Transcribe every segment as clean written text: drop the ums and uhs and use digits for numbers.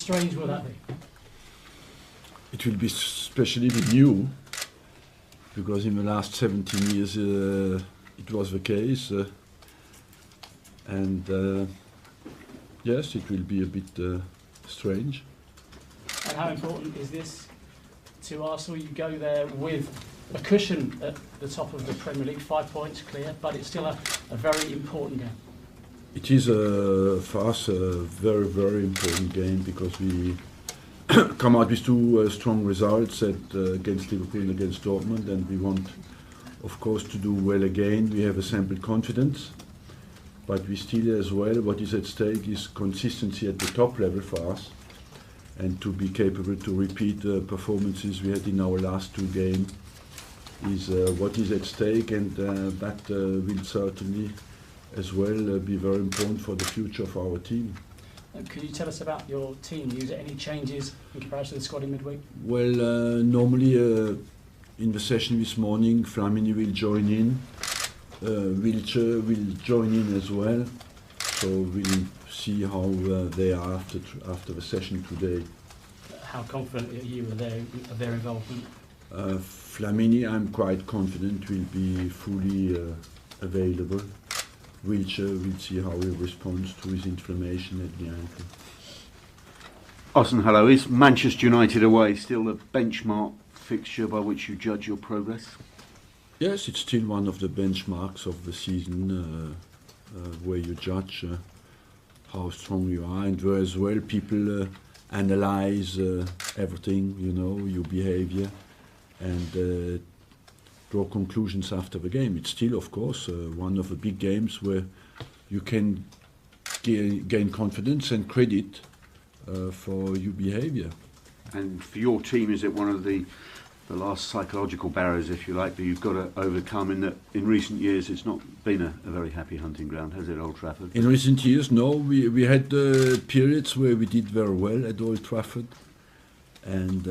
strange will that be? It will be especially new, because in the last 17 years it was the case, and yes, it will be a bit strange. And how important is this to Arsenal? You go there with a cushion at the top of the Premier League, 5 points clear, but it's still a very important game. It is for us a very, very important game, because we come out with two strong results against Liverpool and against Dortmund, and we want, of course, to do well again. We have assembled confidence, but we still as well, what is at stake is consistency at the top level for us, and to be capable to repeat the performances we had in our last two games is what is at stake, and that will certainly as well be very important for the future of our team. Can you tell us about your team? Is there any changes in comparison to the squad in midweek? Well, normally in the session this morning, Flamini will join in, Wiltshire will join in as well, so we'll see how they are after the session today. How confident are you of their involvement? Flamini, I'm quite confident, will be fully available. Wiltshire, we'll see how he responds to his inflammation at the ankle. Arsène, hello. Is Manchester United away still a benchmark fixture by which you judge your progress? Yes, it's still one of the benchmarks of the season where you judge how strong you are, and where as well people analyze everything, you know, your behavior, and draw conclusions after the game. It's still, of course, one of the big games where you can gain confidence and credit for your behavior. And for your team, is it one of the last psychological barriers, if you like, that you've got to overcome, in that in recent years it's not been a very happy hunting ground, has it, Old Trafford? In recent years, no. We had periods where we did very well at Old Trafford, and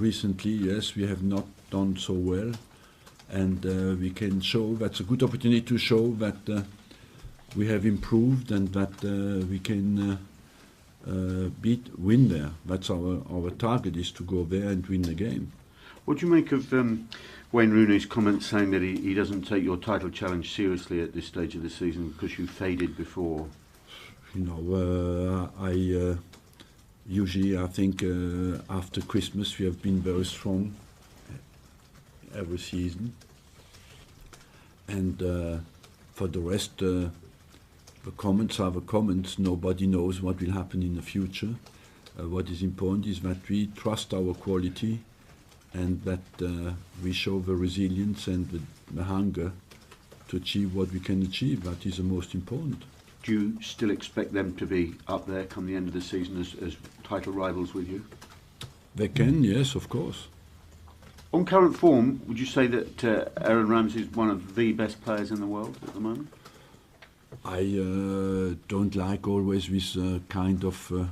recently, yes, we have not done so well. And we can show, that's a good opportunity to show that we have improved, and that we can win there. That's our target, is to go there and win the game. What do you make of Wayne Rooney's comments saying that he doesn't take your title challenge seriously at this stage of the season because you faded before? You know, usually I think after Christmas we have been very strong every season, and for the rest, the comments are the comments. Nobody knows what will happen in the future. What is important is that we trust our quality, and that we show the resilience and the hunger to achieve what we can achieve. That is the most important. Do you still expect them to be up there come the end of the season as title rivals with you? They can, yes, of course. On current form, would you say that Aaron Ramsey is one of the best players in the world at the moment? I don't like always this kind of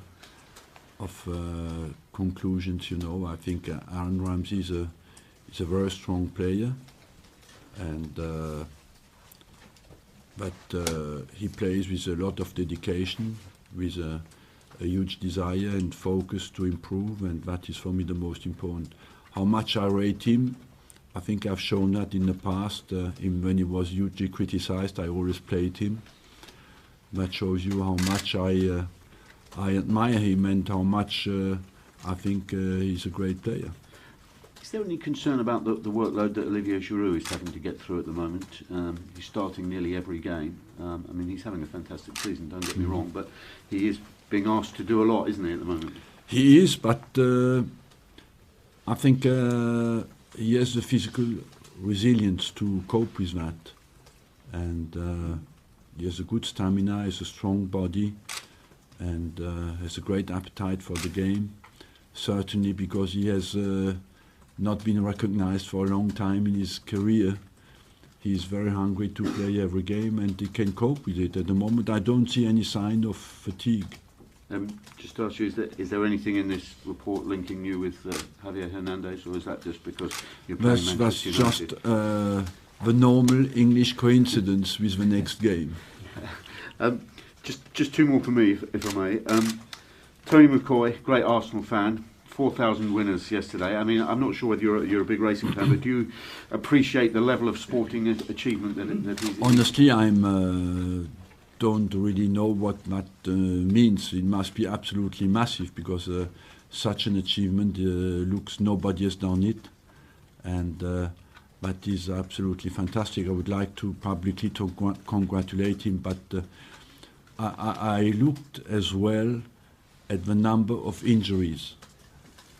conclusions. You know, I think Aaron Ramsey is a very strong player, and but he plays with a lot of dedication, with a huge desire and focus to improve, and that is for me the most important. How much I rate him, I think I've shown that in the past. When he was hugely criticized, I always played him. That shows you how much I admire him, and how much I think he's a great player. Is there any concern about the workload that Olivier Giroud is having to get through at the moment? He's starting nearly every game. I mean, he's having a fantastic season, don't get me wrong, but he is being asked to do a lot, isn't he, at the moment? He is, but I think he has the physical resilience to cope with that, and he has a good stamina, he has a strong body, and has a great appetite for the game, certainly because he has not been recognized for a long time in his career. He is very hungry to play every game, and he can cope with it. At the moment, I don't see any sign of fatigue. Just to ask you, is there anything in this report linking you with Javier Hernandez, or is that just because you're playing Manchester United? That's just the normal English coincidence with the next game. Just two more for me, if I may. Tony McCoy, great Arsenal fan. 4,000 winners yesterday. I mean, I'm not sure whether you're a big racing fan, but do you appreciate the level of sporting achievement that he's... Honestly, don't really know what that means. It must be absolutely massive because such an achievement looks nobody has done it, and that is absolutely fantastic. I would like to publicly congratulate him, but I looked as well at the number of injuries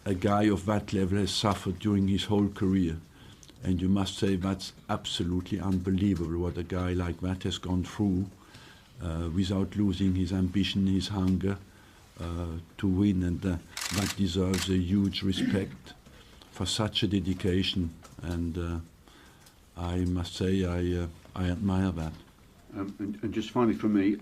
a guy of that level has suffered during his whole career. And you must say that's absolutely unbelievable what a guy like that has gone through without losing his ambition, his hunger to win. And that deserves a huge respect for such a dedication. And I must say I admire that. And just finally from me,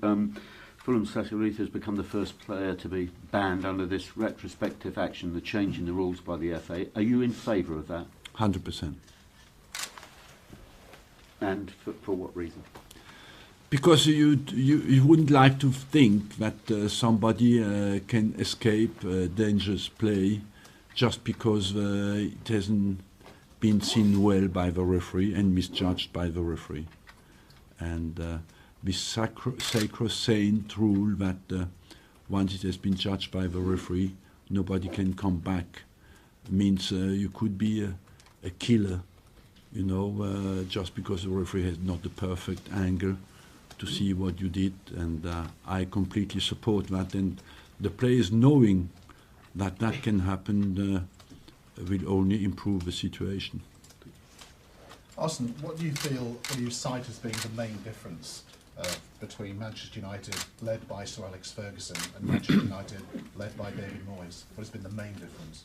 Fulham's Saturita has become the first player to be banned under this retrospective action, the change in the rules by the FA. Are you in favour of that? 100%. And for what reason? Because you wouldn't like to think that somebody can escape dangerous play just because it hasn't been seen well by the referee and misjudged by the referee. And this sacrosanct rule that once it has been judged by the referee, nobody can come back, means you could be a killer, you know, just because the referee has not the perfect angle to see what you did. And I completely support that. And the players knowing that that can happen will only improve the situation. Arsène, what do you cite as being the main difference between Manchester United, led by Sir Alex Ferguson, and Manchester United, led by David Moyes? What has been the main difference?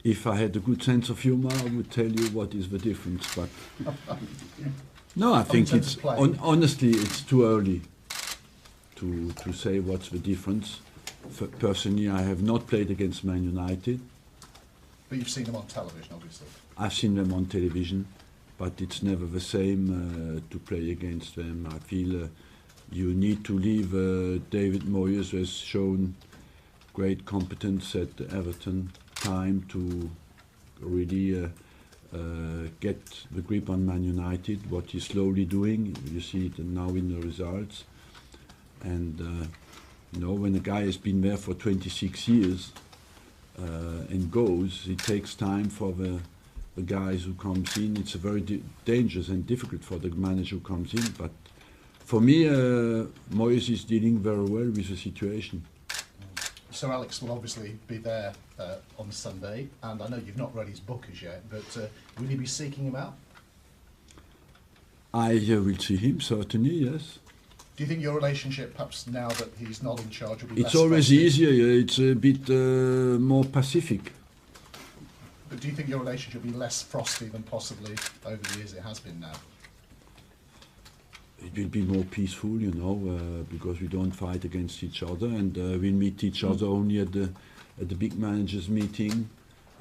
If I had a good sense of humour, I would tell you what is the difference. But no, I think it's honestly it's too early to say what's the difference. Personally, I have not played against Man United. But you've seen them on television, obviously. I've seen them on television, but it's never the same to play against them. I feel you need to leave David Moyes, who has shown great competence at Everton, time to really get the grip on Man United, what he's slowly doing. You see it now in the results. And you know, when a guy has been there for 26 years and goes, it takes time for the guys who comes in. It's a very dangerous and difficult for the manager who comes in. But for me, Moyes is dealing very well with the situation. Sir Alex will obviously be there on Sunday, and I know you've not read his book as yet, but will you be seeking him out? I will see him, certainly, yes. Do you think your relationship, perhaps now that he's not in charge, will be It's less always frosty? easier, it's a bit more pacific. But do you think your relationship will be less frosty than possibly over the years it has been now? It will be more peaceful, you know, because we don't fight against each other, and we'll meet each other only at the big managers meeting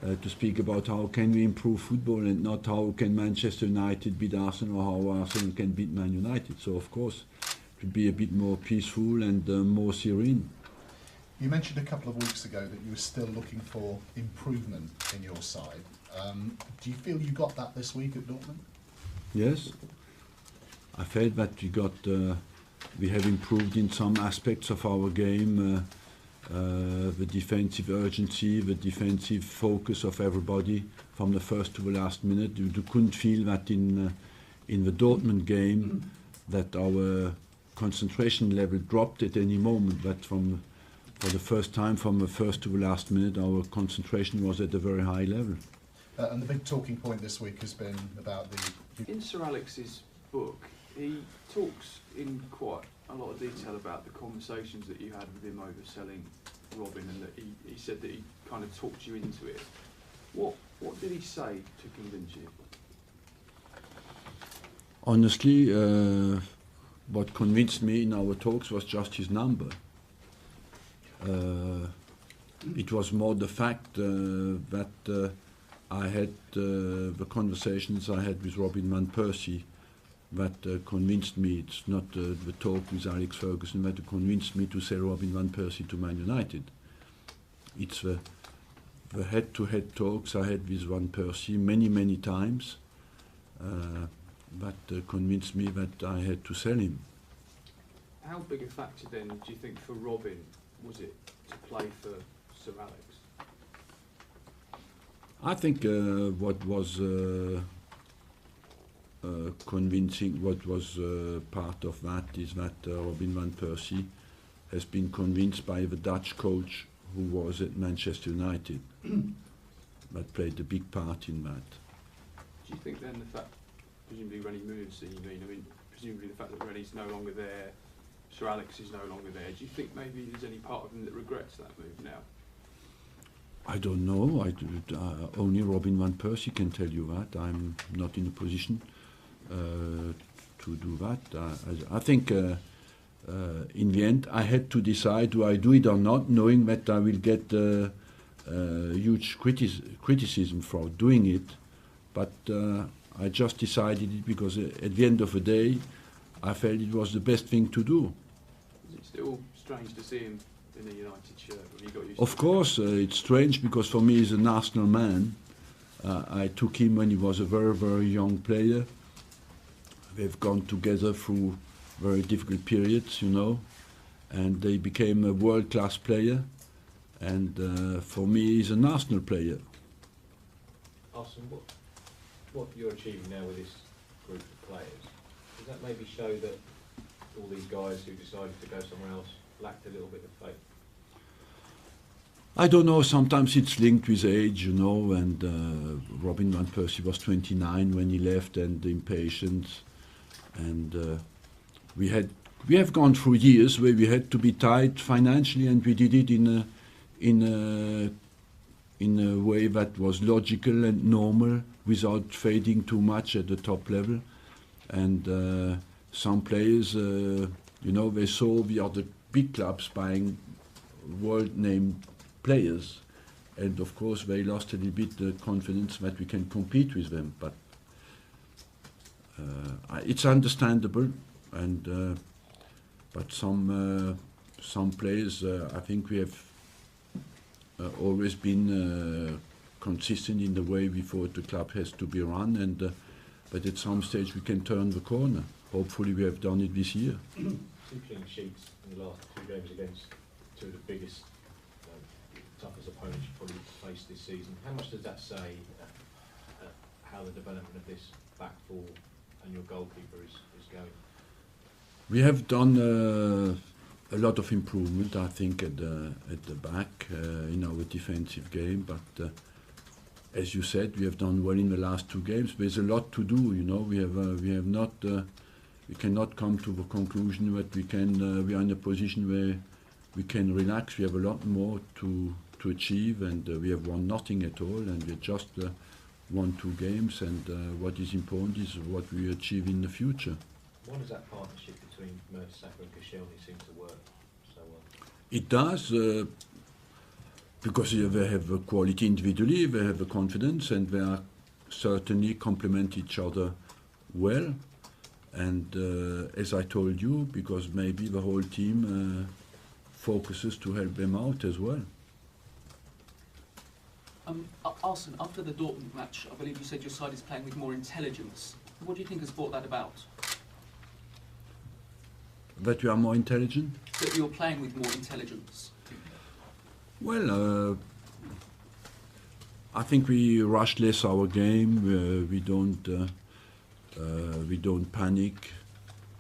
to speak about how can we improve football and not how can Manchester United beat Arsenal or how Arsenal can beat Man United. So of course it will be a bit more peaceful and more serene. You mentioned a couple of weeks ago that you were still looking for improvement in your side. Do you feel you got that this week at Dortmund? Yes. I felt that we have improved in some aspects of our game, the defensive urgency, the defensive focus of everybody from the first to the last minute. You couldn't feel that in the Dortmund game, that our concentration level dropped at any moment, but for the first time, from the first to the last minute, our concentration was at a very high level. And the big talking point this week has been about In Sir Alex's book, he talks in quite a lot of detail about the conversations that you had with him over selling Robin, and that he said that he kind of talked you into it. What did he say to convince you? Honestly, what convinced me in our talks was just his number. It was more the fact that I had the conversations I had with Robin van Persie that convinced me. It's not the talk with Alex Ferguson that convinced me to sell Robin van Persie to Man United. It's the head-to-head talks I had with Van Persie many times that convinced me that I had to sell him. How big a factor then do you think for Robin was it to play for Sir Alex? I think what was convincing, what was part of that is that Robin van Persie has been convinced by the Dutch coach who was at Manchester United. That played a big part in that. Do you think then the fact, presumably Rennie moves, presumably the fact that Rennie's no longer there, Sir Alex is no longer there, do you think maybe there's any part of him that regrets that move now? I don't know. Only Robin van Persie can tell you that. I'm not in a position to do that. I think in the end I had to decide, do I do it or not, knowing that I will get huge criticism for doing it. But I just decided it because at the end of the day I felt it was the best thing to do. Is it still strange to see him in a United shirt? Have you got used Of to course, it's strange because for me he's an Arsenal man. I took him when he was a very young player. They've gone together through very difficult periods, you know, and they became a world-class player. And for me, he's an Arsenal player. Arsène, what you're achieving now with this group of players, does that maybe show that all these guys who decided to go somewhere else lacked a little bit of faith? I don't know, sometimes it's linked with age, you know, and Robin van Persie was 29 when he left, and the impatience. And we have gone through years where we had to be tight financially, and we did it in a way that was logical and normal, without fading too much at the top level. And some players, you know, they saw the other big clubs buying world-name players, and of course they lost a little bit the confidence that we can compete with them. But it's understandable, and but some players, I think we have always been consistent in the way we thought the club has to be run, and but at some stage we can turn the corner. Hopefully we have done it this year. 2 clean sheets in the last 2 games against 2 of the biggest, toughest opponents you probably faced this season. How much does that say how the development of this back four and your goalkeeper is going? We have done a lot of improvement, I think, at the back in our defensive game. But as you said, we have done well in the last 2 games. There's a lot to do, you know. We have not. We cannot come to the conclusion that we can. We are in a position where we can relax. We have a lot more to achieve, and we have won nothing at all, and we just won 2 games. And what is important is what we achieve in the future. Why does that partnership between Mertesacker and Koscielny seem to work so well? It does, because they have a quality individually, they have a confidence, and they are certainly complement each other well. And as I told you, because maybe the whole team focuses to help them out as well. Arsène, after the Dortmund match, I believe you said your side is playing with more intelligence. What do you think has brought that about? That we are more intelligent? That you're playing with more intelligence. Well, I think we rush less our game. We don't panic.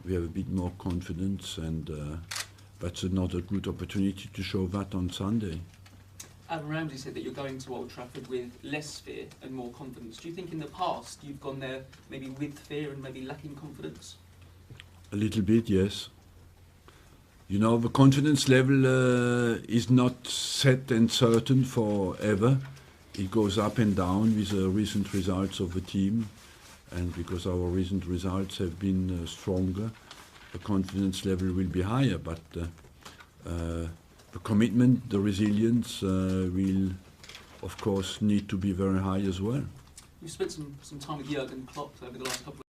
We have a bit more confidence, and that's another good opportunity to show that on Sunday. Aaron Ramsey said that you're going to Old Trafford with less fear and more confidence. Do you think in the past you've gone there maybe with fear and maybe lacking confidence? A little bit, yes. You know, the confidence level is not set and certain forever. It goes up and down with the recent results of the team, and because our recent results have been stronger, the confidence level will be higher, but the commitment, the resilience will, of course, need to be very high as well. You've spent some time with Jurgen Klopp over the last couple of